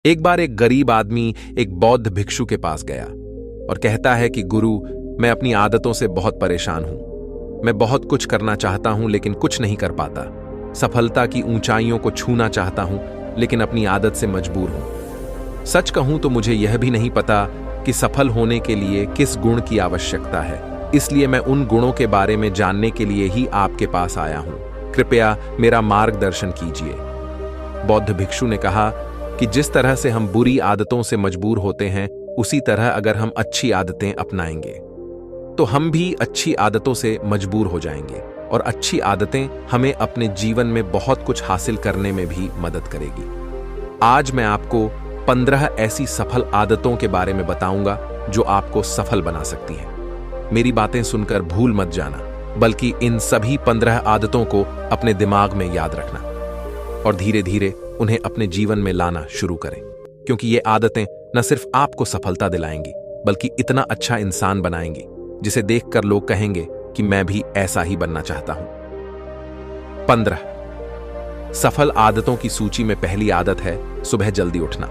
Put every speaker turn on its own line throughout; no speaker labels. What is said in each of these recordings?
एक बार एक गरीब आदमी एक बौद्ध भिक्षु के पास गया और कहता है कि गुरु, मैं अपनी आदतों से बहुत परेशान हूं। मैं बहुत कुछ करना चाहता हूं लेकिन कुछ नहीं कर पाता। सफलता की ऊंचाइयों को छूना चाहता हूं लेकिन अपनी आदत से मजबूर हूं। सच कहूं तो मुझे यह भी नहीं पता कि सफल होने के लिए किस गुण की आवश्यकता है। इसलिए मैं उन गुणों के बारे में जानने के लिए ही आपके पास आया हूं। कृपया मेरा मार्गदर्शन कीजिए। बौद्ध भिक्षु ने कहा कि जिस तरह से हम बुरी आदतों से मजबूर होते हैं, उसी तरह अगर हम अच्छी आदतें अपनाएंगे तो हम भी अच्छी आदतों से मजबूर हो जाएंगे और अच्छी आदतें हमें अपने जीवन में बहुत कुछ हासिल करने में भी मदद करेगी। आज मैं आपको 15 ऐसी सफल आदतों के बारे में बताऊंगा जो आपको सफल बना सकती हैं। मेरी बातें सुनकर भूल मत जाना, बल्कि इन सभी 15 आदतों को अपने दिमाग में याद रखना और धीरे धीरे उन्हें अपने जीवन में लाना शुरू करें, क्योंकि ये आदतें न सिर्फ आपको सफलता दिलाएंगी बल्कि इतना अच्छा इंसान बनाएंगी जिसे देखकर लोग कहेंगे कि मैं भी ऐसा ही बनना चाहता हूं। 15 सफल आदतों की सूची में पहली आदत है सुबह जल्दी उठना।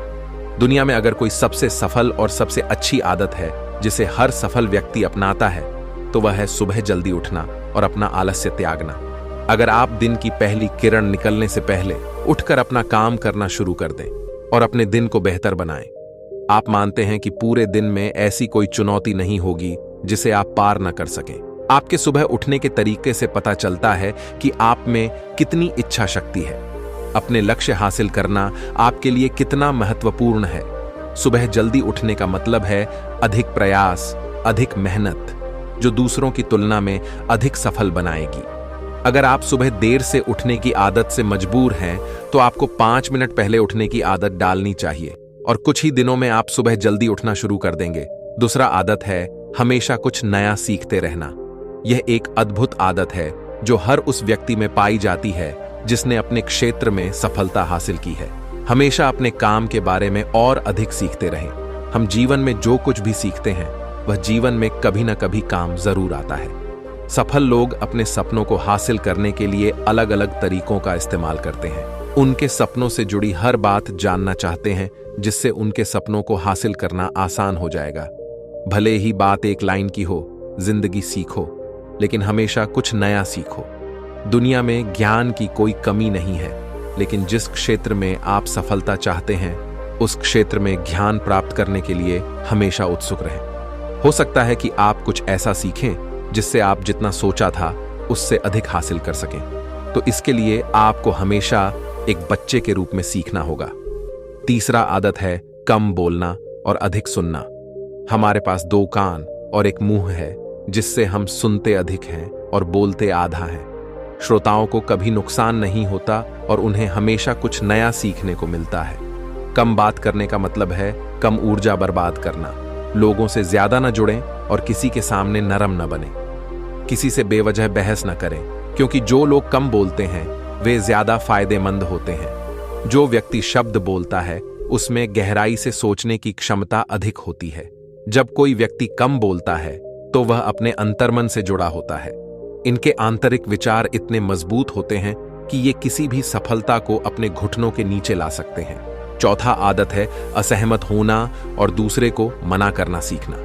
दुनिया में अगर कोई सबसे सफल और सबसे अच्छी आदत है जिसे हर सफल व्यक्ति अपनाता है तो वह है सुबह जल्दी उठना और अपना आलस्य त्यागना। अगर आप दिन की पहली किरण निकलने से पहले उठकर अपना काम करना शुरू कर दें और अपने दिन को बेहतर बनाएं, आप मानते हैं कि पूरे दिन में ऐसी कोई चुनौती नहीं होगी जिसे आप पार न कर सकें। आपके सुबह उठने के तरीके से पता चलता है कि आप में कितनी इच्छा शक्ति है। अपने लक्ष्य हासिल करना आपके लिए कितना महत्वपूर्ण है। सुबह जल्दी उठने का मतलब है अधिक प्रयास, अधिक मेहनत, जो दूसरों की तुलना में अधिक सफल बनाएगी। अगर आप सुबह देर से उठने की आदत से मजबूर हैं तो आपको 5 मिनट पहले उठने की आदत डालनी चाहिए और कुछ ही दिनों में आप सुबह जल्दी उठना शुरू कर देंगे। दूसरा आदत है हमेशा कुछ नया सीखते रहना। यह एक अद्भुत आदत है जो हर उस व्यक्ति में पाई जाती है जिसने अपने क्षेत्र में सफलता हासिल की है। हमेशा अपने काम के बारे में और अधिक सीखते रहें। हम जीवन में जो कुछ भी सीखते हैं वह जीवन में कभी न कभी काम जरूर आता है। सफल लोग अपने सपनों को हासिल करने के लिए अलग अलग तरीकों का इस्तेमाल करते हैं। उनके सपनों से जुड़ी हर बात जानना चाहते हैं जिससे उनके सपनों को हासिल करना आसान हो जाएगा। भले ही बात एक लाइन की हो, जिंदगी सीखो, लेकिन हमेशा कुछ नया सीखो। दुनिया में ज्ञान की कोई कमी नहीं है, लेकिन जिस क्षेत्र में आप सफलता चाहते हैं उस क्षेत्र में ज्ञान प्राप्त करने के लिए हमेशा उत्सुक रहें। हो सकता है कि आप कुछ ऐसा सीखें जिससे आप जितना सोचा था उससे अधिक हासिल कर सकें। तो इसके लिए आपको हमेशा एक बच्चे के रूप में सीखना होगा। तीसरा आदत है कम बोलना और अधिक सुनना। हमारे पास 2 कान और एक मुंह है जिससे हम सुनते अधिक हैं और बोलते आधा हैं। श्रोताओं को कभी नुकसान नहीं होता और उन्हें हमेशा कुछ नया सीखने को मिलता है। कम बात करने का मतलब है कम ऊर्जा बर्बाद करना। लोगों से ज्यादा न जुड़ें और किसी के सामने नरम न बने। किसी से बेवजह बहस न करें, क्योंकि जो लोग कम बोलते हैं वे ज्यादा फायदेमंद होते हैं। जो व्यक्ति शब्द बोलता है उसमें गहराई से सोचने की क्षमता अधिक होती है। जब कोई व्यक्ति कम बोलता है तो वह अपने अंतर्मन से जुड़ा होता है। इनके आंतरिक विचार इतने मजबूत होते हैं कि ये किसी भी सफलता को अपने घुटनों के नीचे ला सकते हैं। चौथा आदत है असहमत होना और दूसरे को मना करना सीखना।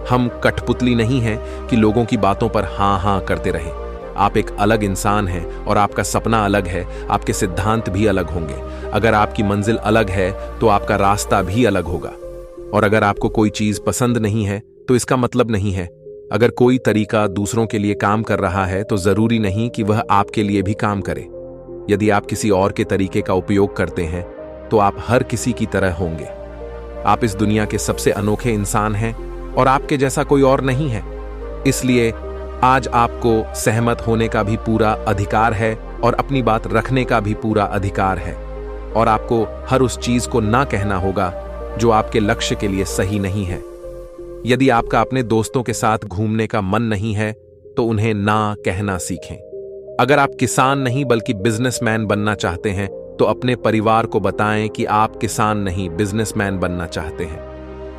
हम कठपुतली नहीं हैं कि लोगों की बातों पर हाँ हाँ करते रहें। आप एक अलग इंसान हैं और आपका सपना अलग है, आपके सिद्धांत भी अलग होंगे। अगर आपकी मंजिल अलग है तो आपका रास्ता भी अलग होगा। और अगर आपको कोई चीज पसंद नहीं है तो इसका मतलब नहीं है। अगर कोई तरीका दूसरों के लिए काम कर रहा है तो जरूरी नहीं कि वह आपके लिए भी काम करे। यदि आप किसी और के तरीके का उपयोग करते हैं तो आप हर किसी की तरह होंगे। आप इस दुनिया के सबसे अनोखे इंसान हैं और आपके जैसा कोई और नहीं है। इसलिए आज आपको सहमत होने का भी पूरा अधिकार है और अपनी बात रखने का भी पूरा अधिकार है। और आपको हर उस चीज को ना कहना होगा जो आपके लक्ष्य के लिए सही नहीं है। यदि आपका अपने दोस्तों के साथ घूमने का मन नहीं है तो उन्हें ना कहना सीखें। अगर आप किसान नहीं बल्कि बिजनेसमैन बनना चाहते हैं तो अपने परिवार को बताएं कि आप किसान नहीं बिजनेसमैन बनना चाहते हैं।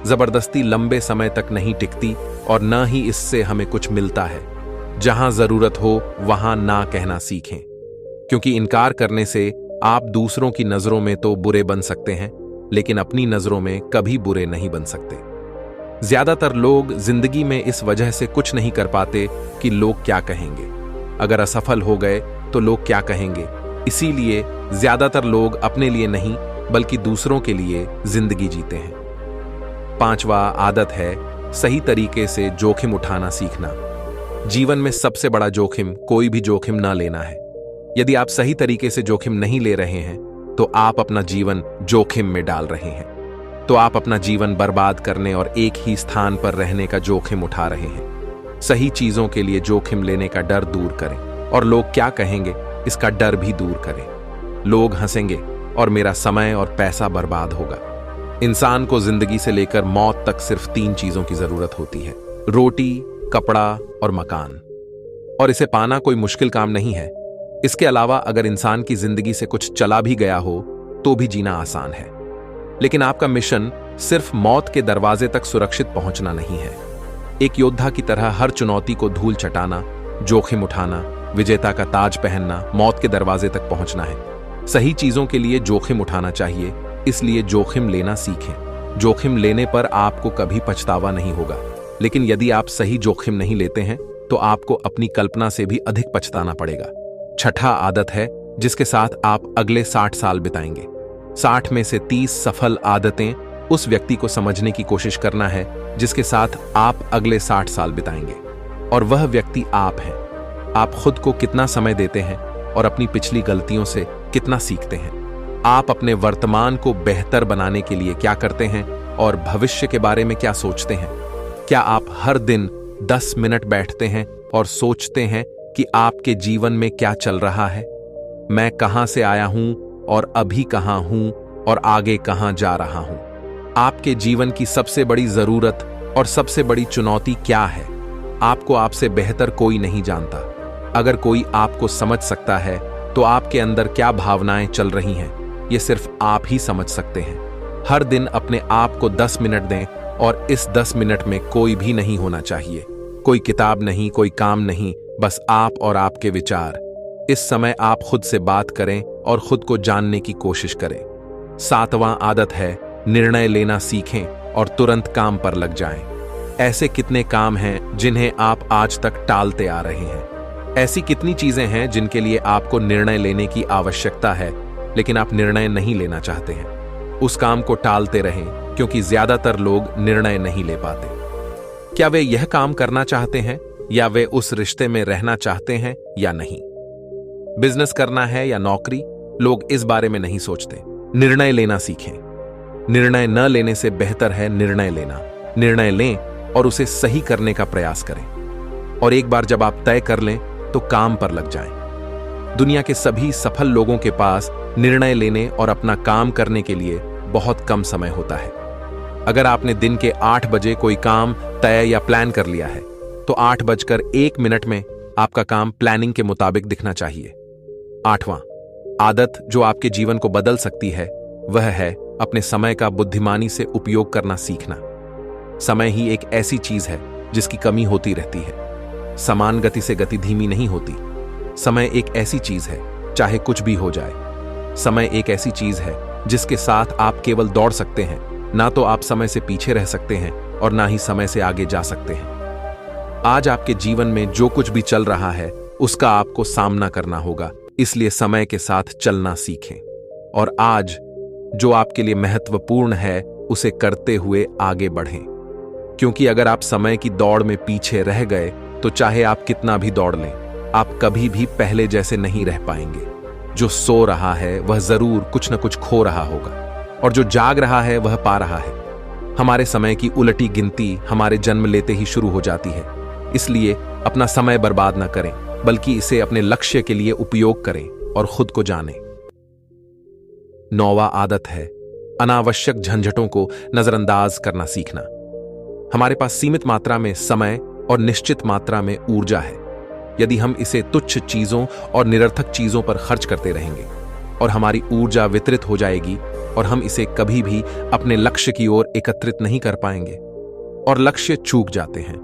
जबरदस्ती लंबे समय तक नहीं टिकती और न ही इससे हमें कुछ मिलता है। जहां जरूरत हो वहां ना कहना सीखें, क्योंकि इनकार करने से आप दूसरों की नजरों में तो बुरे बन सकते हैं लेकिन अपनी नजरों में कभी बुरे नहीं बन सकते। ज्यादातर लोग जिंदगी में इस वजह से कुछ नहीं कर पाते कि लोग क्या कहेंगे। अगर असफल हो गए तो लोग क्या कहेंगे, इसीलिए ज्यादातर लोग अपने लिए नहीं बल्कि दूसरों के लिए जिंदगी जीते हैं। 5वां आदत है सही तरीके से जोखिम उठाना सीखना। जीवन में सबसे बड़ा जोखिम कोई भी जोखिम ना लेना है। यदि आप सही तरीके से जोखिम नहीं ले रहे हैं तो आप अपना जीवन जोखिम में डाल रहे हैं। तो आप अपना जीवन बर्बाद करने और एक ही स्थान पर रहने का जोखिम उठा रहे हैं। सही चीजों के लिए जोखिम लेने का डर दूर करें और लोग क्या कहेंगे इसका डर भी दूर करें। लोग हंसेंगे और मेरा समय और पैसा बर्बाद होगा। इंसान को जिंदगी से लेकर मौत तक सिर्फ 3 चीजों की जरूरत होती है, रोटी, कपड़ा और मकान। और इसे पाना कोई मुश्किल काम नहीं है। इसके अलावा अगर इंसान की जिंदगी से कुछ चला भी गया हो तो भी जीना आसान है। लेकिन आपका मिशन सिर्फ मौत के दरवाजे तक सुरक्षित पहुंचना नहीं है। एक योद्धा की तरह हर चुनौती को धूल चटाना, जोखिम उठाना, विजेता का ताज पहनना, मौत के दरवाजे तक पहुंचना है। सही चीजों के लिए जोखिम उठाना चाहिए, इसलिए जोखिम लेना सीखें। जोखिम लेने पर आपको कभी पछतावा नहीं होगा, लेकिन यदि आप सही जोखिम नहीं लेते हैं तो आपको अपनी कल्पना से भी अधिक पछताना पड़ेगा। 6ठा आदत है जिसके साथ आप अगले 60 साल बिताएंगे। 60 में से 30 सफल आदतें उस व्यक्ति को समझने की कोशिश करना है जिसके साथ आप अगले 60 साल बिताएंगे, और वह व्यक्ति आप हैं। आप खुद को कितना समय देते हैं और अपनी पिछली गलतियों से कितना सीखते हैं। आप अपने वर्तमान को बेहतर बनाने के लिए क्या करते हैं और भविष्य के बारे में क्या सोचते हैं। क्या आप हर दिन 10 मिनट बैठते हैं और सोचते हैं कि आपके जीवन में क्या चल रहा है, मैं कहां से आया हूं और अभी कहां हूं और आगे कहां जा रहा हूं। आपके जीवन की सबसे बड़ी जरूरत और सबसे बड़ी चुनौती क्या है। आपको आपसे बेहतर कोई नहीं जानता। अगर कोई आपको समझ सकता है तो आपके अंदर क्या भावनाएं चल रही हैं, ये सिर्फ आप ही समझ सकते हैं। हर दिन अपने आप को 10 मिनट दें और इस 10 मिनट में कोई भी नहीं होना चाहिए। कोई किताब नहीं, कोई काम नहीं, बस आप और आपके विचार। इस समय आप खुद से बात करें और खुद को जानने की कोशिश करें। 7वां आदत है निर्णय लेना सीखें और तुरंत काम पर लग जाएं। ऐसे कितने काम हैं जिन्हें आप आज तक टालते आ रहे हैं। ऐसी कितनी चीजें हैं जिनके लिए आपको निर्णय लेने की आवश्यकता है लेकिन आप निर्णय नहीं लेना चाहते हैं। उस काम को टालते रहें क्योंकि ज्यादातर लोग निर्णय नहीं ले पाते। क्या वे यह काम करना चाहते हैं या वे उस रिश्ते में रहना चाहते हैं या नहीं। बिजनेस करना है या नौकरी, लोग इस बारे में नहीं सोचते। निर्णय लेना सीखें। निर्णय न लेने से बेहतर है निर्णय लेना। निर्णय लें और उसे सही करने का प्रयास करें, और एक बार जब आप तय कर लें तो काम पर लग जाएं। दुनिया के सभी सफल लोगों के पास निर्णय लेने और अपना काम करने के लिए बहुत कम समय होता है। अगर आपने दिन के 8 बजे कोई काम तय या प्लान कर लिया है तो 8:01 में आपका काम प्लानिंग के मुताबिक दिखना चाहिए। 8वां आदत जो आपके जीवन को बदल सकती है वह है अपने समय का बुद्धिमानी से उपयोग करना सीखना। समय ही एक ऐसी चीज है जिसकी कमी होती रहती है। समान गति से गति धीमी नहीं होती। समय एक ऐसी चीज है चाहे कुछ भी हो जाए। समय एक ऐसी चीज है जिसके साथ आप केवल दौड़ सकते हैं, ना तो आप समय से पीछे रह सकते हैं और ना ही समय से आगे जा सकते हैं। आज आपके जीवन में जो कुछ भी चल रहा है उसका आपको सामना करना होगा, इसलिए समय के साथ चलना सीखें और आज जो आपके लिए महत्वपूर्ण है उसे करते हुए आगे बढ़ें। क्योंकि अगर आप समय की दौड़ में पीछे रह गए तो चाहे आप कितना भी दौड़ लें, आप कभी भी पहले जैसे नहीं रह पाएंगे। जो सो रहा है वह जरूर कुछ न कुछ खो रहा होगा और जो जाग रहा है वह पा रहा है। हमारे समय की उलटी गिनती हमारे जन्म लेते ही शुरू हो जाती है, इसलिए अपना समय बर्बाद न करें बल्कि इसे अपने लक्ष्य के लिए उपयोग करें और खुद को जानें। 9वां आदत है अनावश्यक झंझटों को नजरअंदाज करना सीखना। हमारे पास सीमित मात्रा में समय और निश्चित मात्रा में ऊर्जा है। यदि हम इसे तुच्छ चीजों और निरर्थक चीजों पर खर्च करते रहेंगे और हमारी ऊर्जा वितरित हो जाएगी और हम इसे कभी भी अपने लक्ष्य की ओर एकत्रित नहीं कर पाएंगे और लक्ष्य चूक जाते हैं।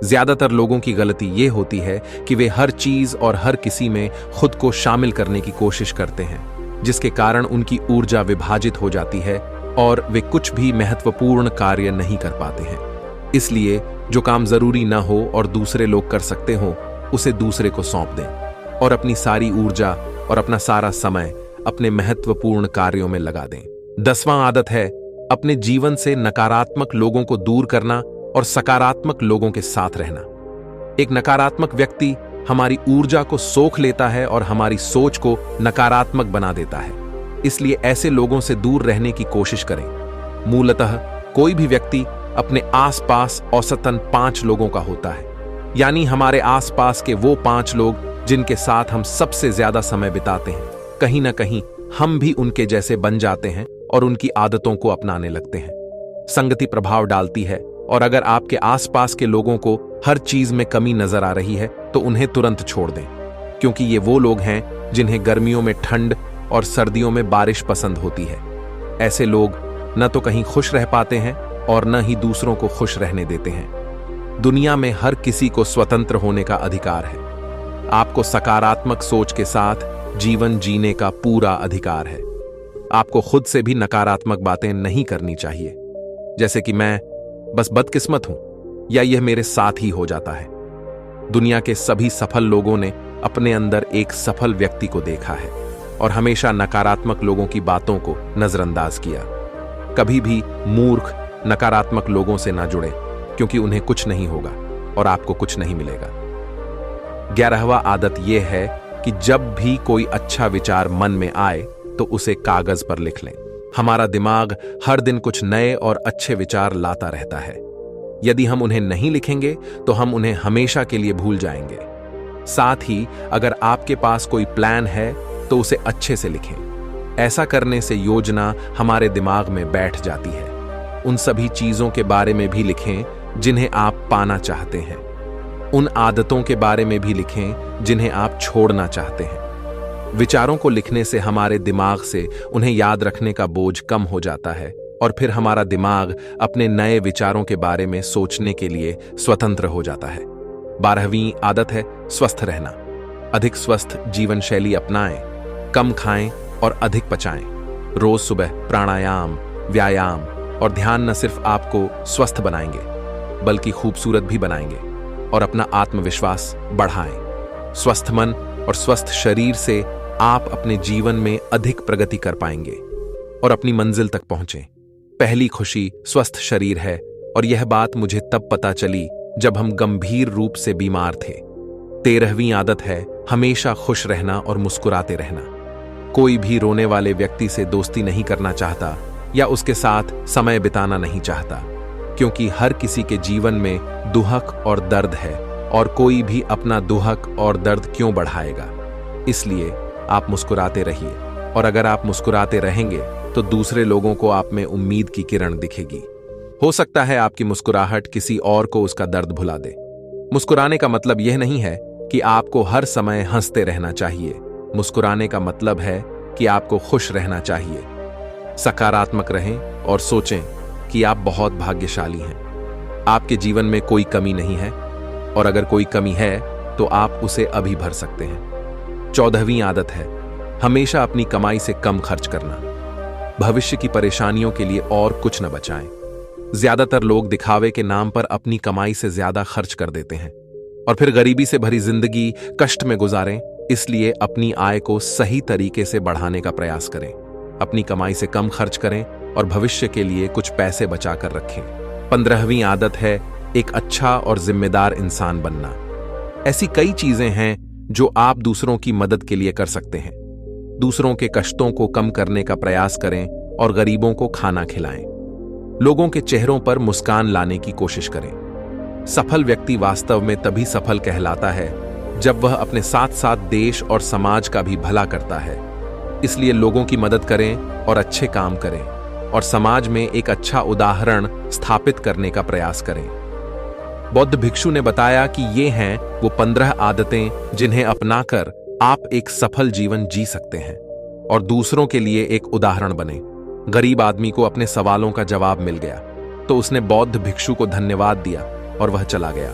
ज्यादातर लोगों की गलती यह होती है कि वे हर चीज और हर किसी में खुद को शामिल करने की कोशिश करते हैं, जिसके कारण उनकी ऊर्जा विभाजित हो जाती है और वे कुछ भी महत्वपूर्ण कार्य नहीं कर पाते हैं। इसलिए जो काम जरूरी न हो और दूसरे लोग कर सकते हो, उसे दूसरे को सौंप दें और अपनी सारी ऊर्जा और अपना सारा समय अपने महत्वपूर्ण कार्यों में लगा दें। 10वां आदत है अपने जीवन से नकारात्मक लोगों को दूर करना और सकारात्मक लोगों के साथ रहना। एक नकारात्मक व्यक्ति हमारी ऊर्जा को सोख लेता है और हमारी सोच को नकारात्मक बना देता है। इसलिए ऐसे लोगों से दूर रहने की कोशिश करें। मूलतः कोई भी व्यक्ति अपने आसपास औसतन 5 लोगों का होता है, यानी हमारे आसपास के वो 5 लोग जिनके साथ हम सबसे ज्यादा समय बिताते हैं। कहीं ना कहीं हम भी उनके जैसे बन जाते हैं और उनकी आदतों को अपनाने लगते हैं। संगति प्रभाव डालती है, और अगर आपके आसपास के लोगों को हर चीज में कमी नजर आ रही है तो उन्हें तुरंत छोड़ दें, क्योंकि ये वो लोग हैं जिन्हें गर्मियों में ठंड और सर्दियों में बारिश पसंद होती है। ऐसे लोग न तो कहीं खुश रह पाते हैं और न ही दूसरों को खुश रहने देते हैं। दुनिया में हर किसी को स्वतंत्र होने का अधिकार है। आपको सकारात्मक सोच के साथ जीवन जीने का पूरा अधिकार है। आपको खुद से भी नकारात्मक बातें नहीं करनी चाहिए, जैसे कि मैं बस बदकिस्मत हूं या यह मेरे साथ ही हो जाता है। दुनिया के सभी सफल लोगों ने अपने अंदर एक सफल व्यक्ति को देखा है और हमेशा नकारात्मक लोगों की बातों को नजरअंदाज किया। कभी भी मूर्ख नकारात्मक लोगों से ना जुड़े, क्योंकि उन्हें कुछ नहीं होगा और आपको कुछ नहीं मिलेगा। 11वां आदत यह है कि जब भी कोई अच्छा विचार मन में आए तो उसे कागज पर लिख लें। हमारा दिमाग हर दिन कुछ नए और अच्छे विचार लाता रहता है। यदि हम उन्हें नहीं लिखेंगे तो हम उन्हें हमेशा के लिए भूल जाएंगे। साथ ही अगर आपके पास कोई प्लान है तो उसे अच्छे से लिखें। ऐसा करने से योजना हमारे दिमाग में बैठ जाती है। उन सभी चीजों के बारे में भी लिखें जिन्हें आप पाना चाहते हैं। उन आदतों के बारे में भी लिखें जिन्हें आप छोड़ना चाहते हैं। विचारों को लिखने से हमारे दिमाग से उन्हें याद रखने का बोझ कम हो जाता है और फिर हमारा दिमाग अपने नए विचारों के बारे में सोचने के लिए स्वतंत्र हो जाता है। 12वीं आदत है स्वस्थ रहना। अधिक स्वस्थ जीवन शैली अपनाएं, कम खाएं और अधिक पचाएं। रोज सुबह प्राणायाम, व्यायाम और ध्यान न सिर्फ आपको स्वस्थ बनाएंगे बल्कि खूबसूरत भी बनाएंगे और अपना आत्मविश्वास बढ़ाएं। स्वस्थ मन और स्वस्थ शरीर से आप अपने जीवन में अधिक प्रगति कर पाएंगे और अपनी मंजिल तक पहुंचें। पहली खुशी स्वस्थ शरीर है, और यह बात मुझे तब पता चली जब हम गंभीर रूप से बीमार थे। 13वीं आदत है हमेशा खुश रहना और मुस्कुराते रहना। कोई भी रोने वाले व्यक्ति से दोस्ती नहीं करना चाहता या उसके साथ समय बिताना नहीं चाहता, क्योंकि हर किसी के जीवन में दुहक और दर्द है और कोई भी अपना दुहक और दर्द क्यों बढ़ाएगा। इसलिए आप मुस्कुराते रहिए, और अगर आप मुस्कुराते रहेंगे तो दूसरे लोगों को आप में उम्मीद की किरण दिखेगी। हो सकता है आपकी मुस्कुराहट किसी और को उसका दर्द भुला दे। मुस्कुराने का मतलब यह नहीं है कि आपको हर समय हंसते रहना चाहिए। मुस्कुराने का मतलब है कि आपको खुश रहना चाहिए। सकारात्मक रहें और सोचें कि आप बहुत भाग्यशाली हैं। आपके जीवन में कोई कमी नहीं है, और अगर कोई कमी है तो आप उसे अभी भर सकते हैं। 14वीं आदत है हमेशा अपनी कमाई से कम खर्च करना। भविष्य की परेशानियों के लिए और कुछ न बचाएं। ज्यादातर लोग दिखावे के नाम पर अपनी कमाई से ज्यादा खर्च कर देते हैं और फिर गरीबी से भरी जिंदगी कष्ट में गुजारें। इसलिए अपनी आय को सही तरीके से बढ़ाने का प्रयास करें। अपनी कमाई से कम खर्च करें और भविष्य के लिए कुछ पैसे बचा कर रखें। 15वीं आदत है एक अच्छा और जिम्मेदार इंसान बनना। ऐसी कई चीजें हैं जो आप दूसरों की मदद के लिए कर सकते हैं। दूसरों के कष्टों को कम करने का प्रयास करें और गरीबों को खाना खिलाएं। लोगों के चेहरों पर मुस्कान लाने की कोशिश करें। सफल व्यक्ति वास्तव में तभी सफल कहलाता है जब वह अपने साथ साथ देश और समाज का भी भला करता है। इसलिए लोगों की मदद करें और अच्छे काम करें और समाज में एक अच्छा उदाहरण स्थापित करने का प्रयास करें। बौद्ध भिक्षु ने बताया कि ये हैं वो 15 आदतें जिन्हें अपनाकर आप एक सफल जीवन जी सकते हैं और दूसरों के लिए एक उदाहरण बने। गरीब आदमी को अपने सवालों का जवाब मिल गया तो उसने बौद्ध भिक्षु को धन्यवाद दिया और वह चला गया।